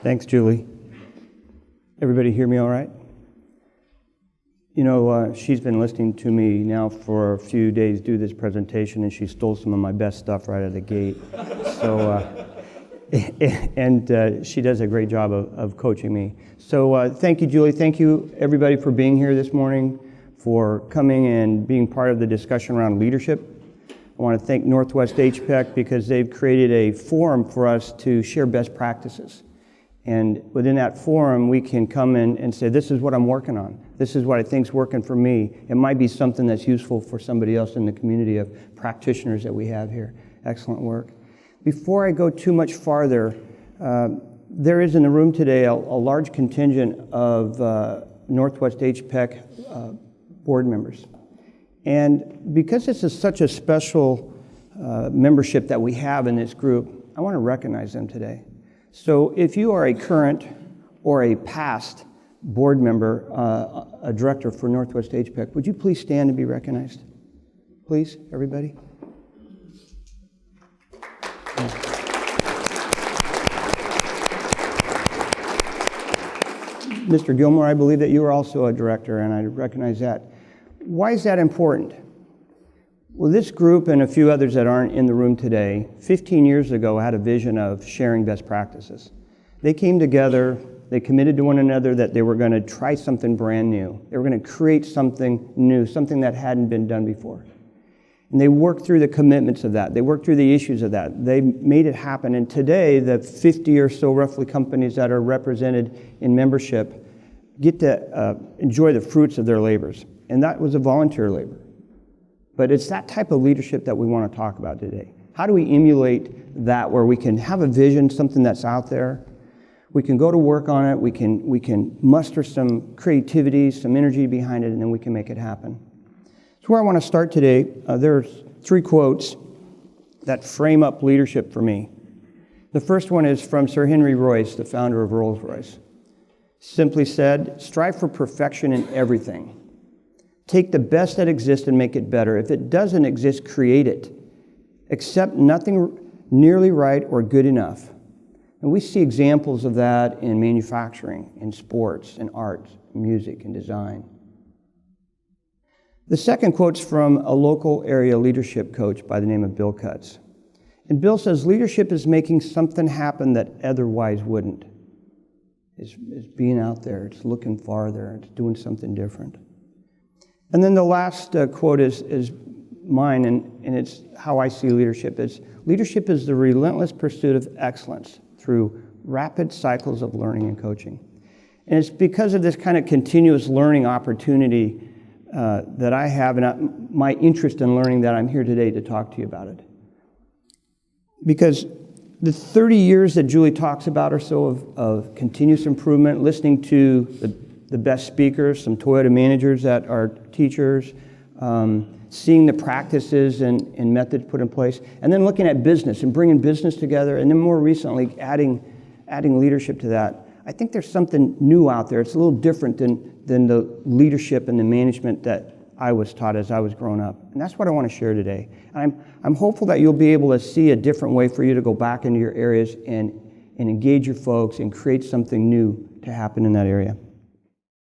Thanks, Julie. Everybody hear me all right? You know, she's been listening to me now for a few days do this presentation, and she stole some of my best stuff right out of the gate. She does a great job of coaching me. So thank you, Julie. Thank you, everybody, for being here this morning, for coming and being part of the discussion around leadership. I want to thank NWHPEC because they've created a forum for us to share best practices. And within that forum, we can come in and say, this is what I'm working on. This is what I think's working for me. It might be something that's useful for somebody else in the community of practitioners that we have here. Excellent work. Before I go too much farther, there is in the room today a large contingent of NWHPEC board members. And because this is such a special membership that we have in this group, I want to recognize them today. So if you are a current or a past board member, a director for NWHPEC, would you please stand and be recognized? Please, everybody. Mr. Gilmore, I believe that you are also a director, and I recognize that. Why is that important? Well, this group and a few others that aren't in the room today, 15 years ago had a vision of sharing best practices. They came together, they committed to one another that they were going to try something brand new. They were going to create something new, something that hadn't been done before. And they worked through the commitments of that. They worked through the issues of that. They made it happen. And today, the 50 or so roughly companies that are represented in membership get to enjoy the fruits of their labors. And that was a volunteer labor. But it's that type of leadership that we want to talk about today. How do we emulate that where we can have a vision, something that's out there? We can go to work on it. We can muster some creativity, some energy behind it, and then we can make it happen. So where I want to start today, there's 3 quotes that frame up leadership for me. The first one is from Sir Henry Royce, the founder of Rolls-Royce. Simply said, strive for perfection in everything. Take the best that exists and make it better. If it doesn't exist, create it. Accept nothing nearly right or good enough. And we see examples of that in manufacturing, in sports, in art, music, and design. The second quote's from a local area leadership coach by the name of Bill Cutts. And Bill says, leadership is making something happen that otherwise wouldn't. It's being out there, it's looking farther, it's doing something different. And then the last quote is mine, and it's how I see leadership. Leadership is the relentless pursuit of excellence through rapid cycles of learning and coaching. And it's because of this kind of continuous learning opportunity that I have and my interest in learning that I'm here today to talk to you about it. Because the 30 years that Julie talks about or so of continuous improvement, listening to the best speakers, some Toyota managers that are teachers, seeing the practices and methods put in place, and then looking at business and bringing business together, and then more recently adding leadership to that. I think there's something new out there. It's a little different than the leadership and the management that I was taught as I was growing up. And that's what I want to share today. I'm hopeful that you'll be able to see a different way for you to go back into your areas and engage your folks and create something new to happen in that area.